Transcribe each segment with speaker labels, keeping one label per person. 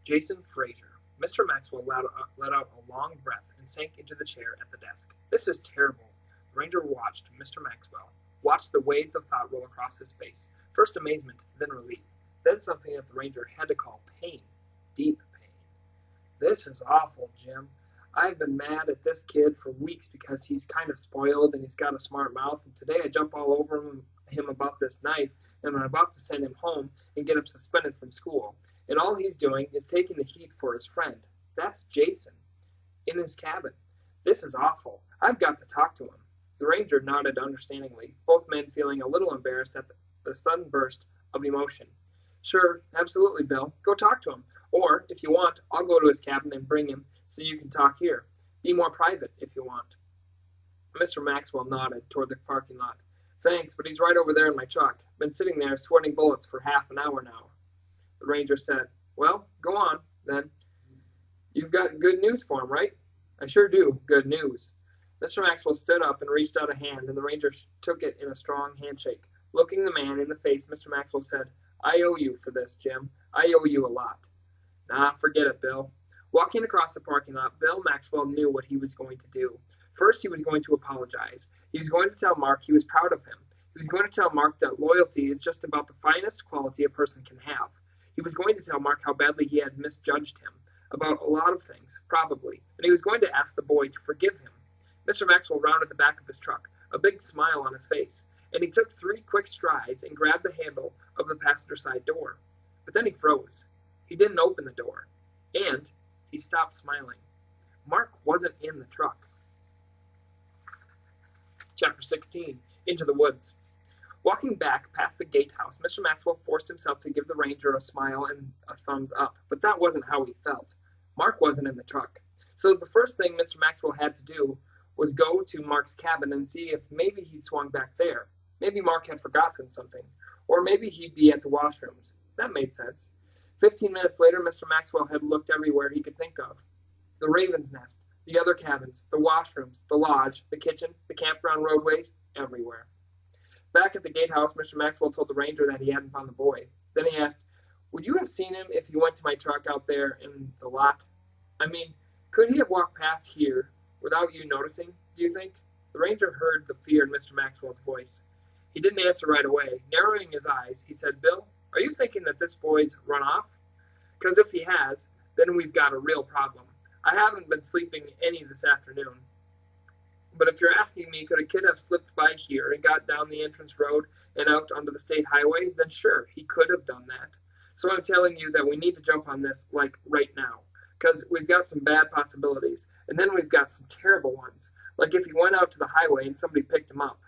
Speaker 1: Jason Fraser. Mr. Maxwell let out a long breath and sank into the chair at the desk. This is terrible. The ranger watched Mr. Maxwell, watched the waves of thought roll across his face. First amazement, then relief, then something that the ranger had to call pain. Deep pain. This is awful, Jim. I've been mad at this kid for weeks because he's kind of spoiled and he's got a smart mouth, and today I jump all over him about this knife, and I'm about to send him home and get him suspended from school. And all he's doing is taking the heat for his friend. That's Jason, in his cabin. This is awful. I've got to talk to him. The ranger nodded understandingly, both men feeling a little embarrassed at the sudden burst of emotion. Sure, absolutely, Bill. Go talk to him. Or, if you want, I'll go to his cabin and bring him so you can talk here. Be more private, if you want. Mr. Maxwell nodded toward the parking lot. Thanks, but he's right over there in my truck. Been sitting there sweating bullets for half an hour now. The ranger said, Well, go on, then. You've got good news for him, right? I sure do, good news. Mr. Maxwell stood up and reached out a hand, and the ranger took it in a strong handshake. Looking the man in the face, Mr. Maxwell said, I owe you for this, Jim. I owe you a lot. Nah, forget it, Bill. Walking across the parking lot, Bill Maxwell knew what he was going to do. First, he was going to apologize. He was going to tell Mark he was proud of him. He was going to tell Mark that loyalty is just about the finest quality a person can have. He was going to tell Mark how badly he had misjudged him, about a lot of things, probably, and he was going to ask the boy to forgive him. Mr. Maxwell rounded the back of his truck, a big smile on his face, and he took 3 quick strides and grabbed the handle of the passenger side door. But then he froze. He didn't open the door, and he stopped smiling. Mark wasn't in the truck. Chapter 16, Into the Woods. Walking back past the gatehouse, Mr. Maxwell forced himself to give the ranger a smile and a thumbs up, but that wasn't how he felt. Mark wasn't in the truck. So the first thing Mr. Maxwell had to do was go to Mark's cabin and see if maybe he'd swung back there. Maybe Mark had forgotten something, or maybe he'd be at the washrooms. That made sense. 15 minutes later, Mr. Maxwell had looked everywhere he could think of. The Raven's Nest, the other cabins, the washrooms, the lodge, the kitchen, the campground roadways, everywhere. Back at the gatehouse, Mr. Maxwell told the ranger that he hadn't found the boy. Then he asked, Would you have seen him if you went to my truck out there in the lot? I mean, could he have walked past here without you noticing, do you think? The ranger heard the fear in Mr. Maxwell's voice. He didn't answer right away. Narrowing his eyes, he said, Bill, are you thinking that this boy's run off? Because if he has, then we've got a real problem. I haven't been sleeping any this afternoon. But if you're asking me, could a kid have slipped by here and got down the entrance road and out onto the state highway, then sure, he could have done that. So I'm telling you that we need to jump on this, like, right now. Because we've got some bad possibilities, and then we've got some terrible ones. Like if he went out to the highway and somebody picked him up.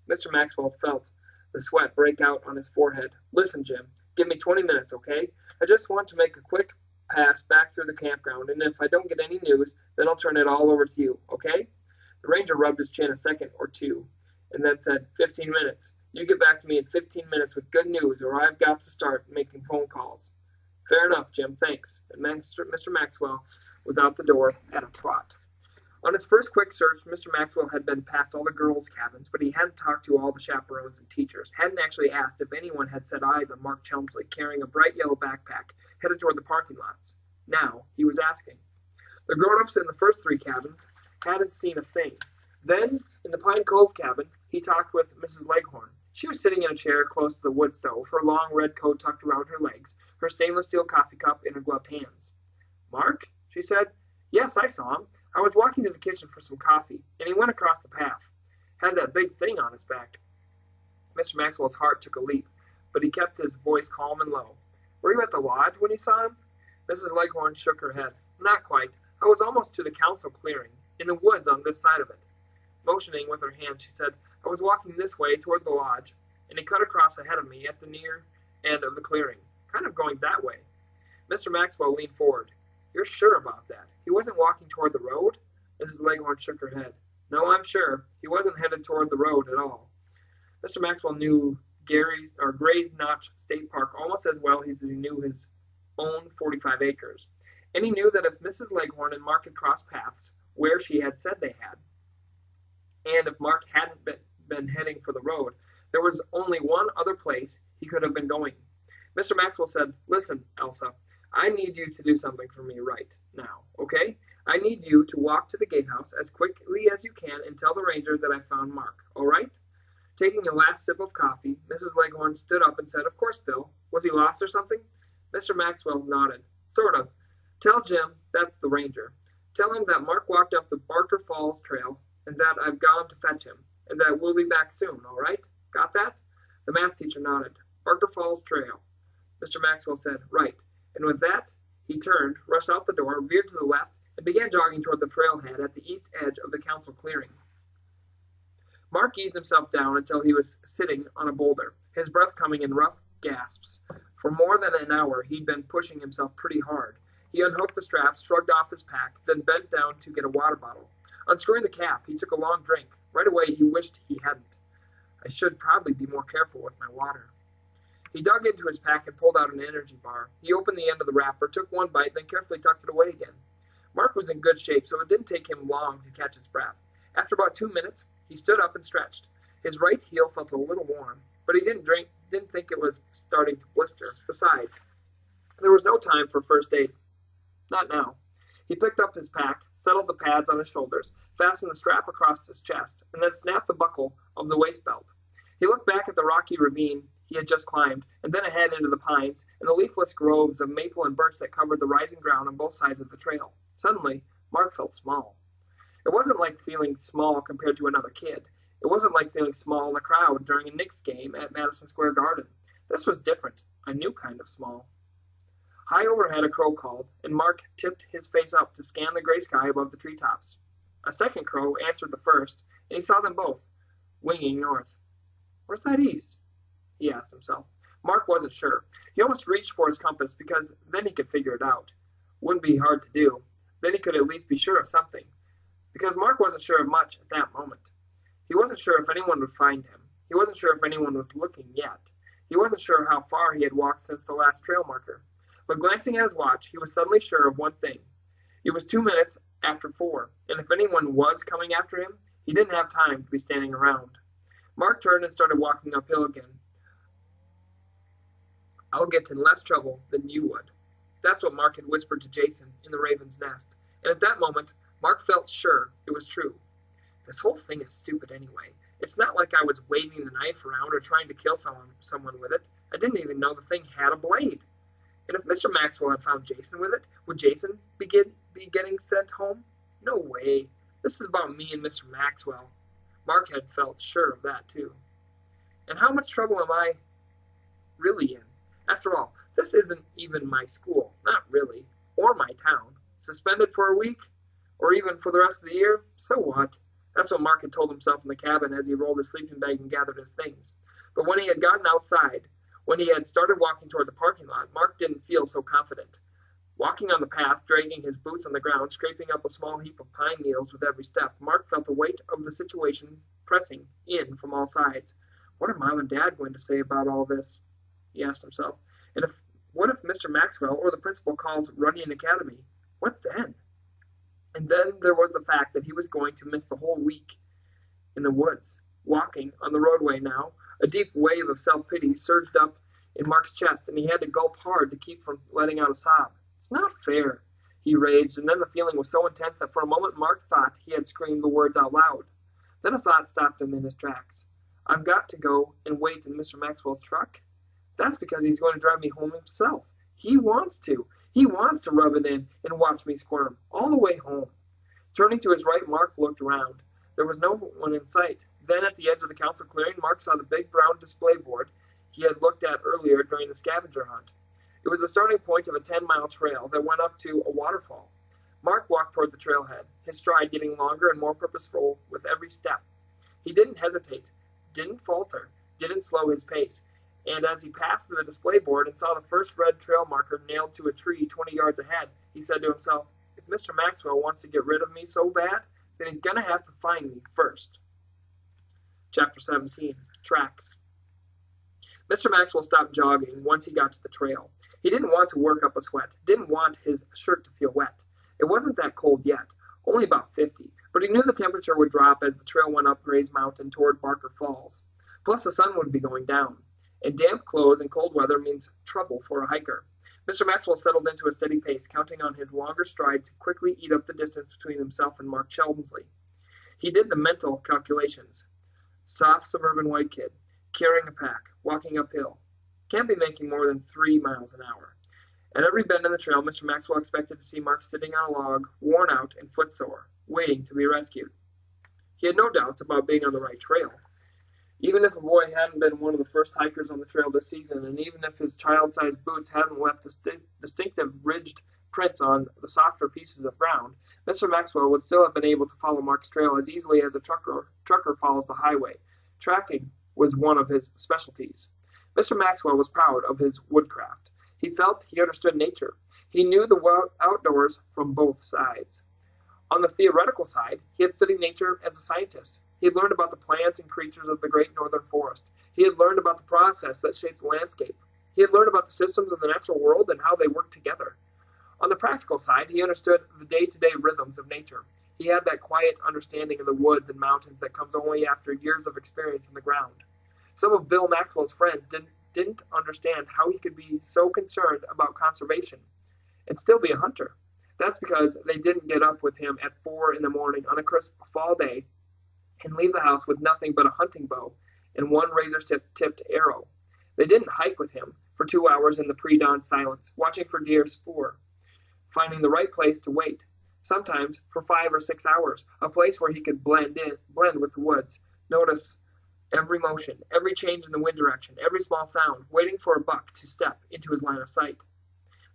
Speaker 1: Mr. Maxwell felt the sweat break out on his forehead. Listen, Jim, give me 20 minutes, okay? I just want to make a quick pass back through the campground, and if I don't get any news, then I'll turn it all over to you, okay? The ranger rubbed his chin a second or two, and then said, 15 minutes. You get back to me in 15 minutes with good news, or I've got to start making phone calls. Fair enough, Jim, thanks. And Mr. Maxwell was out the door at a trot. On his first quick search, Mr. Maxwell had been past all the girls' cabins, but he hadn't talked to all the chaperones and teachers, hadn't actually asked if anyone had set eyes on Mark Chelmsley carrying a bright yellow backpack headed toward the parking lots. Now he was asking. The grown-ups in the first 3 cabins hadn't seen a thing. Then, in the Pine Cove cabin, he talked with Mrs. Leghorn. She was sitting in a chair close to the wood stove, her long red coat tucked around her legs, her stainless steel coffee cup in her gloved hands. Mark? She said. Yes, I saw him. I was walking to the kitchen for some coffee, and he went across the path. Had that big thing on his back. Mr. Maxwell's heart took a leap, but he kept his voice calm and low. Were you at the lodge when you saw him? Mrs. Leghorn shook her head. Not quite. I was almost to the council clearing, in the woods on this side of it. Motioning with her hand, she said, I was walking this way toward the lodge, and he cut across ahead of me at the near end of the clearing, kind of going that way. Mr. Maxwell leaned forward. You're sure about that? He wasn't walking toward the road? Mrs. Leghorn shook her head. No, I'm sure. He wasn't headed toward the road at all. Mr. Maxwell knew Gray's Notch State Park almost as well as he knew his own 45 acres. And he knew that if Mrs. Leghorn and Mark had crossed paths where she had said they had, and if Mark hadn't been heading for the road, there was only one other place he could have been going. Mr. Maxwell said, Listen, Elsa, I need you to do something for me right now, okay? I need you to walk to the gatehouse as quickly as you can and tell the ranger that I found Mark, all right?" Taking a last sip of coffee, Mrs. Leghorn stood up and said, "Of course, Bill. Was he lost or something?" Mr. Maxwell nodded. "Sort of. Tell Jim, that's the ranger. Tell him that Mark walked up the Barker Falls trail and that I've gone to fetch him, and that we'll be back soon, all right? Got that?" The math teacher nodded. "Barker Falls trail." Mr. Maxwell said, "Right." And with that, he turned, rushed out the door, veered to the left, and began jogging toward the trailhead at the east edge of the council clearing. Mark eased himself down until he was sitting on a boulder, his breath coming in rough gasps. For more than an hour, he'd been pushing himself pretty hard. He unhooked the straps, shrugged off his pack, then bent down to get a water bottle. Unscrewing the cap, he took a long drink. Right away, he wished he hadn't. "I should probably be more careful with my water." He dug into his pack and pulled out an energy bar. He opened the end of the wrapper, took one bite, then carefully tucked it away again. Mark was in good shape, so it didn't take him long to catch his breath. After about 2 minutes, he stood up and stretched. His right heel felt a little warm, but he didn't think it was starting to blister. Besides, there was no time for first aid. Not now. He picked up his pack, settled the pads on his shoulders, fastened the strap across his chest, and then snapped the buckle of the waist belt. He looked back at the rocky ravine he had just climbed, and then ahead into the pines and the leafless groves of maple and birch that covered the rising ground on both sides of the trail. Suddenly, Mark felt small. It wasn't like feeling small compared to another kid. It wasn't like feeling small in the crowd during a Knicks game at Madison Square Garden. This was different, a new kind of small. High overhead, a crow called, and Mark tipped his face up to scan the gray sky above the treetops. A second crow answered the first, and he saw them both, winging north. "Where's that east?" he asked himself. Mark wasn't sure. He almost reached for his compass because then he could figure it out. Wouldn't be hard to do. Then he could at least be sure of something. Because Mark wasn't sure of much at that moment. He wasn't sure if anyone would find him. He wasn't sure if anyone was looking yet. He wasn't sure how far he had walked since the last trail marker. But glancing at his watch, he was suddenly sure of one thing. It was 2 minutes after 4, and if anyone was coming after him, he didn't have time to be standing around. Mark turned and started walking uphill again. "I'll get in less trouble than you would." That's what Mark had whispered to Jason in the Raven's Nest, and at that moment, Mark felt sure it was true. This whole thing is stupid anyway. It's not like I was waving the knife around or trying to kill someone with it. I didn't even know the thing had a blade. And if Mr. Maxwell had found Jason with it, would Jason be getting sent home? No way. This is about me and Mr. Maxwell. Mark had felt sure of that, too. And how much trouble am I really in? After all, this isn't even my school, not really, or my town. Suspended for a week, or even for the rest of the year, so what? That's what Mark had told himself in the cabin as he rolled his sleeping bag and gathered his things. But when he had gotten outside, when he had started walking toward the parking lot, Mark didn't feel so confident. Walking on the path, dragging his boots on the ground, scraping up a small heap of pine needles with every step, Mark felt the weight of the situation pressing in from all sides. What are Mom and Dad going to say about all this? He asked himself. And what if Mr. Maxwell or the principal calls Runyon Academy? What then? And then there was the fact that he was going to miss the whole week in the woods. Walking on the roadway now, a deep wave of self-pity surged up in Mark's chest, and he had to gulp hard to keep from letting out a sob. "It's not fair," he raged, and then the feeling was so intense that for a moment Mark thought he had screamed the words out loud. Then a thought stopped him in his tracks. "I've got to go and wait in Mr. Maxwell's truck? That's because he's going to drive me home himself. He wants to. He wants to rub it in and watch me squirm all the way home." Turning to his right, Mark looked around. There was no one in sight. Then at the edge of the council clearing, Mark saw the big brown display board he had looked at earlier during the scavenger hunt. It was the starting point of a 10-mile trail that went up to a waterfall. Mark walked toward the trailhead, his stride getting longer and more purposeful with every step. He didn't hesitate, didn't falter, didn't slow his pace. And as he passed the display board and saw the first red trail marker nailed to a tree 20 yards ahead, he said to himself, "If Mr. Maxwell wants to get rid of me so bad, then he's going to have to find me first." Chapter 17, Tracks. Mr. Maxwell stopped jogging once he got to the trail. He didn't want to work up a sweat, didn't want his shirt to feel wet. It wasn't that cold yet, only about 50, but he knew the temperature would drop as the trail went up Gray's Mountain toward Barker Falls. Plus the sun would be going down, and damp clothes and cold weather means trouble for a hiker. Mr. Maxwell settled into a steady pace, counting on his longer stride to quickly eat up the distance between himself and Mark Chelmsley. He did the mental calculations. Soft suburban white kid, carrying a pack, walking uphill. Can't be making more than 3 miles an hour. At every bend in the trail, Mr. Maxwell expected to see Mark sitting on a log, worn out and footsore, waiting to be rescued. He had no doubts about being on the right trail. Even if a boy hadn't been one of the first hikers on the trail this season, and even if his child-sized boots hadn't left distinctive ridged prints on the softer pieces of ground, Mr. Maxwell would still have been able to follow Mark's trail as easily as a trucker follows the highway. Tracking was one of his specialties. Mr. Maxwell was proud of his woodcraft. He felt he understood nature. He knew the outdoors from both sides. On the theoretical side, he had studied nature as a scientist. He had learned about the plants and creatures of the great northern forest. He had learned about the process that shaped the landscape. He had learned about the systems of the natural world and how they worked together. On the practical side, he understood the day-to-day rhythms of nature. He had that quiet understanding of the woods and mountains that comes only after years of experience in the ground. Some of Bill Maxwell's friends didn't understand how he could be so concerned about conservation and still be a hunter. That's because they didn't get up with him at 4 in the morning on a crisp fall day and leave the house with nothing but a hunting bow and one razor-tipped arrow. They didn't hike with him for 2 hours in the pre-dawn silence, watching for deer spoor, finding the right place to wait, sometimes for 5 or 6 hours, a place where he could blend with the woods, notice every motion, every change in the wind direction, every small sound, waiting for a buck to step into his line of sight.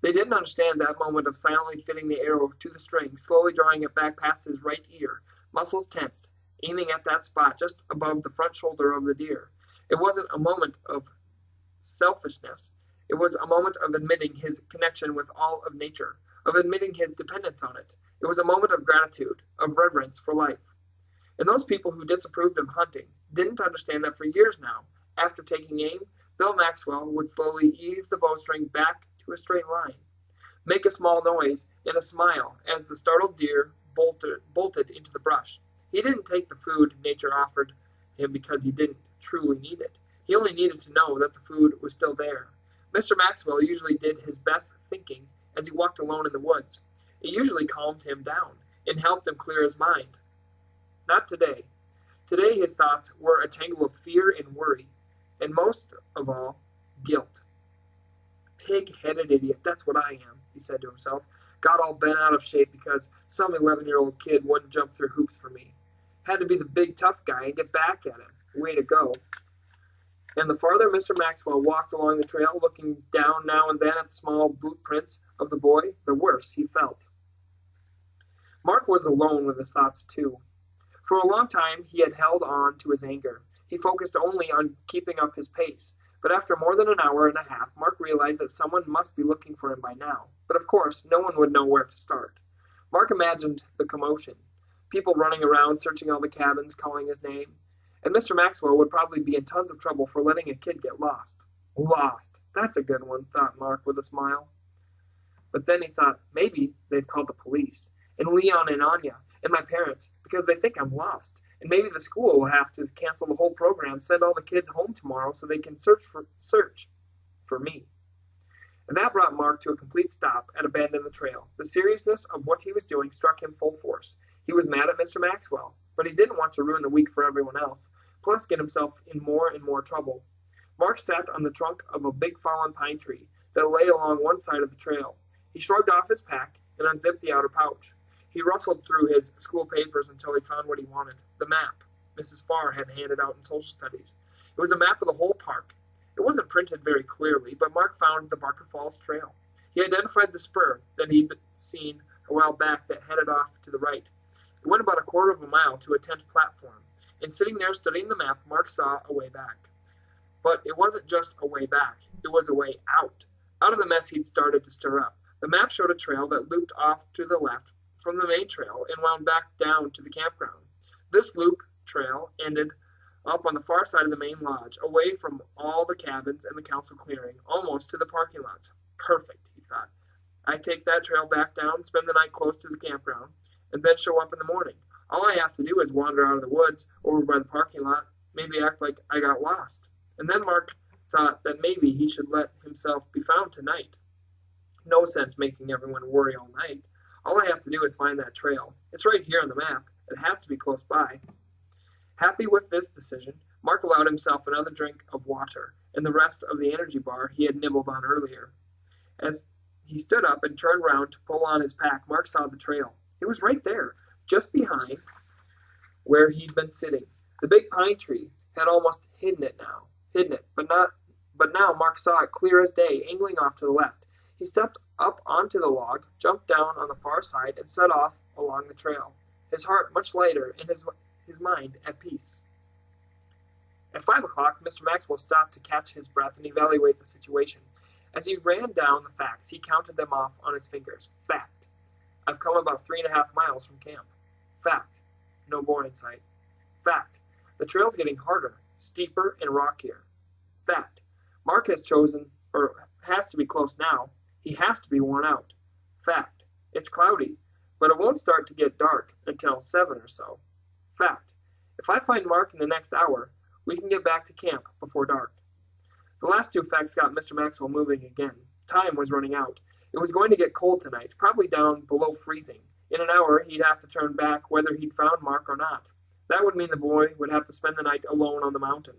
Speaker 1: They didn't understand that moment of silently fitting the arrow to the string, slowly drawing it back past his right ear, muscles tensed, aiming at that spot just above the front shoulder of the deer. It wasn't a moment of selfishness. It was a moment of admitting his connection with all of nature, of admitting his dependence on it. It was a moment of gratitude, of reverence for life. And those people who disapproved of hunting didn't understand that for years now, after taking aim, Bill Maxwell would slowly ease the bowstring back to a straight line, make a small noise and a smile as the startled deer bolted into the brush. He didn't take the food nature offered him because he didn't truly need it. He only needed to know that the food was still there. Mr. Maxwell usually did his best thinking as he walked alone in the woods. It usually calmed him down and helped him clear his mind. Not today. Today his thoughts were a tangle of fear and worry, and most of all, guilt. Pig-headed idiot, that's what I am, he said to himself. Got all bent out of shape because some 11-year-old kid wouldn't jump through hoops for me. Had to be the big tough guy and get back at him. Way to go. And the farther Mr. Maxwell walked along the trail, looking down now and then at the small boot prints of the boy, the worse he felt. Mark was alone with his thoughts, too. For a long time, he had held on to his anger. He focused only on keeping up his pace. But after more than an hour and a half, Mark realized that someone must be looking for him by now. But of course, no one would know where to start. Mark imagined the commotion. People running around, searching all the cabins, calling his name. And Mr. Maxwell would probably be in tons of trouble for letting a kid get lost. Lost. That's a good one, thought Mark with a smile. But then he thought, maybe they've called the police, and Leon and Anya, and my parents, because they think I'm lost. And maybe the school will have to cancel the whole program, send all the kids home tomorrow so they can search for me. And that brought Mark to a complete stop at a bend in the trail. The seriousness of what he was doing struck him full force. He was mad at Mr. Maxwell, but he didn't want to ruin the week for everyone else, plus get himself in more and more trouble. Mark sat on the trunk of a big fallen pine tree that lay along one side of the trail. He shrugged off his pack and unzipped the outer pouch. He rustled through his school papers until he found what he wanted, the map Mrs. Farr had handed out in social studies. It was a map of the whole park. It wasn't printed very clearly, but Mark found the Barker Falls Trail. He identified the spur that he'd seen a while back that headed off to the right. It went about a quarter of a mile to a tent platform, and sitting there studying the map, Mark saw a way back. But it wasn't just a way back, it was a way out of the mess he'd started to stir up. The map showed a trail that looped off to the left from the main trail and wound back down to the campground. This loop trail ended up on the far side of the main lodge, away from all the cabins and the council clearing, almost to the parking lots. Perfect, he thought. I take that trail back down, spend the night close to the campground, and then show up in the morning. All I have to do is wander out of the woods over by the parking lot, maybe act like I got lost. And then Mark thought that maybe he should let himself be found tonight. No sense making everyone worry all night. All I have to do is find that trail. It's right here on the map. It has to be close by. Happy with this decision, Mark allowed himself another drink of water and the rest of the energy bar he had nibbled on earlier. As he stood up and turned round to pull on his pack, Mark saw the trail. It was right there, just behind where he'd been sitting. The big pine tree had almost hidden it, but now Mark saw it clear as day, angling off to the left. He stepped up onto the log, jumped down on the far side, and set off along the trail, his heart much lighter and his mind at peace. At 5 o'clock, Mr. Maxwell stopped to catch his breath and evaluate the situation. As he ran down the facts, he counted them off on his fingers. Fact: I've come about 3.5 miles from camp. Fact: no boar in sight. Fact: the trail's getting harder, steeper, and rockier. Fact: Mark has to be close now. He has to be worn out. Fact: it's cloudy, but it won't start to get dark until 7 or so. Fact: if I find Mark in the next hour, we can get back to camp before dark. The last two facts got Mr. Maxwell moving again. Time was running out. It was going to get cold tonight, probably down below freezing. In an hour, he'd have to turn back whether he'd found Mark or not. That would mean the boy would have to spend the night alone on the mountain.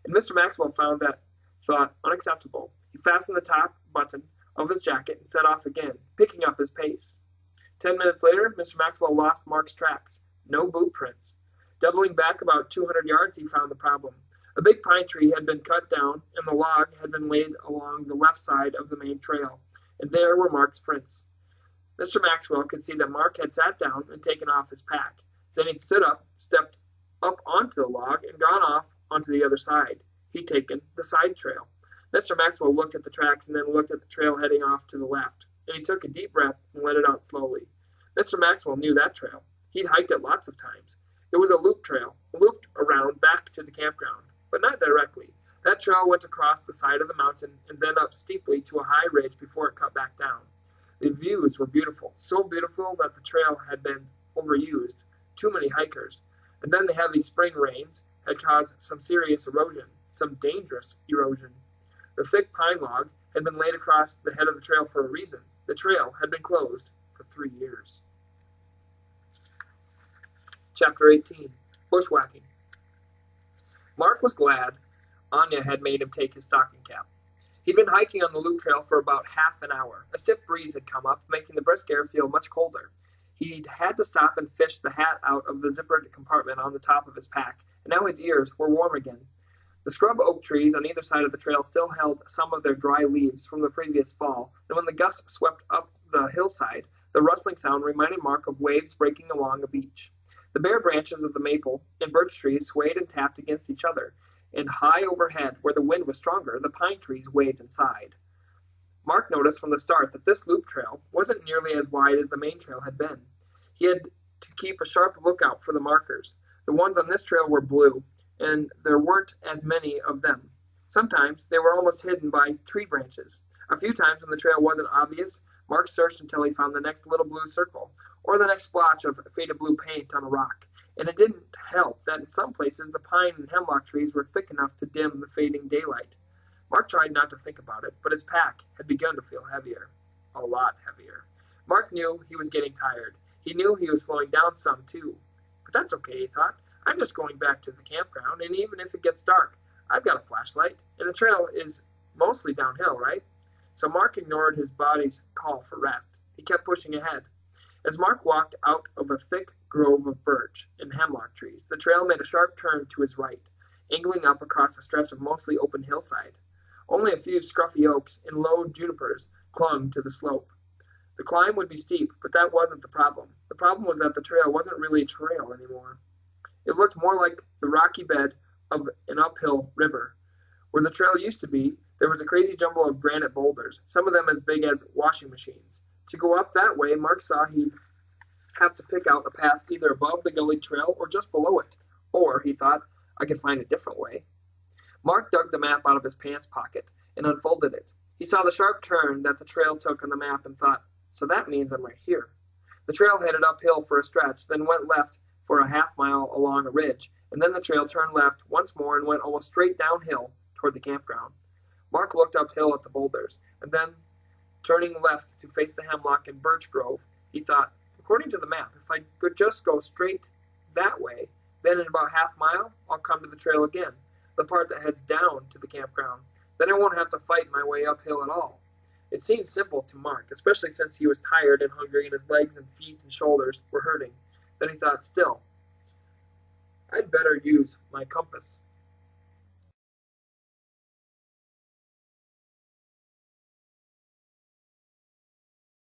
Speaker 1: And Mr. Maxwell found that thought unacceptable. He fastened the top button of his jacket and set off again, picking up his pace. 10 minutes later, Mr. Maxwell lost Mark's tracks. No boot prints. Doubling back about 200 yards, he found the problem. A big pine tree had been cut down, and the log had been laid along the left side of the main trail, and there were Mark's prints. Mr. Maxwell could see that Mark had sat down and taken off his pack. Then he'd stood up, stepped up onto the log, and gone off onto the other side. He'd taken the side trail. Mr. Maxwell looked at the tracks and then looked at the trail heading off to the left, and he took a deep breath and let it out slowly. Mr. Maxwell knew that trail. He'd hiked it lots of times. It was a loop trail, looped around back to the campground, but not directly. That trail went across the side of the mountain and then up steeply to a high ridge before it cut back down. The views were beautiful, so beautiful that the trail had been overused, too many hikers. And then the heavy spring rains had caused some serious erosion, some dangerous erosion. The thick pine log had been laid across the head of the trail for a reason. The trail had been closed for 3 years. Chapter 18. Bushwhacking. Mark was glad Anya had made him take his stocking cap. He'd been hiking on the loop trail for about half an hour. A stiff breeze had come up, making the brisk air feel much colder. He'd had to stop and fish the hat out of the zippered compartment on the top of his pack, and now his ears were warm again. The scrub oak trees on either side of the trail still held some of their dry leaves from the previous fall, and when the gusts swept up the hillside, the rustling sound reminded Mark of waves breaking along a beach. The bare branches of the maple and birch trees swayed and tapped against each other, and high overhead, where the wind was stronger, the pine trees waved and sighed. Mark noticed from the start that this loop trail wasn't nearly as wide as the main trail had been. He had to keep a sharp lookout for the markers. The ones on this trail were blue, and there weren't as many of them. Sometimes they were almost hidden by tree branches. A few times when the trail wasn't obvious, Mark searched until he found the next little blue circle, or the next splotch of faded blue paint on a rock. And it didn't help that in some places the pine and hemlock trees were thick enough to dim the fading daylight. Mark tried not to think about it, but his pack had begun to feel heavier. A lot heavier. Mark knew he was getting tired. He knew he was slowing down some, too. But that's okay, he thought. I'm just going back to the campground, and even if it gets dark, I've got a flashlight, and the trail is mostly downhill, right? So Mark ignored his body's call for rest. He kept pushing ahead. As Mark walked out of a thick grove of birch and hemlock trees, the trail made a sharp turn to his right, angling up across a stretch of mostly open hillside. Only a few scruffy oaks and low junipers clung to the slope. The climb would be steep, but that wasn't the problem. The problem was that the trail wasn't really a trail anymore. It looked more like the rocky bed of an uphill river. Where the trail used to be, there was a crazy jumble of granite boulders, some of them as big as washing machines. To go up that way, Mark saw he'd have to pick out a path either above the gully trail or just below it. Or, he thought, I could find a different way. Mark dug the map out of his pants pocket and unfolded it. He saw the sharp turn that the trail took on the map and thought, so that means I'm right here. The trail headed uphill for a stretch, then went left for a half-mile along a ridge, and then the trail turned left once more and went almost straight downhill toward the campground. Mark looked uphill at the boulders, and then Turning left to face the hemlock and birch grove, he thought, according to the map, if I could just go straight that way, then in about half mile, I'll come to the trail again, the part that heads down to the campground. Then I won't have to fight my way uphill at all. It seemed simple to Mark, especially since he was tired and hungry and his legs and feet and shoulders were hurting. Then he thought, still, I'd better use my compass.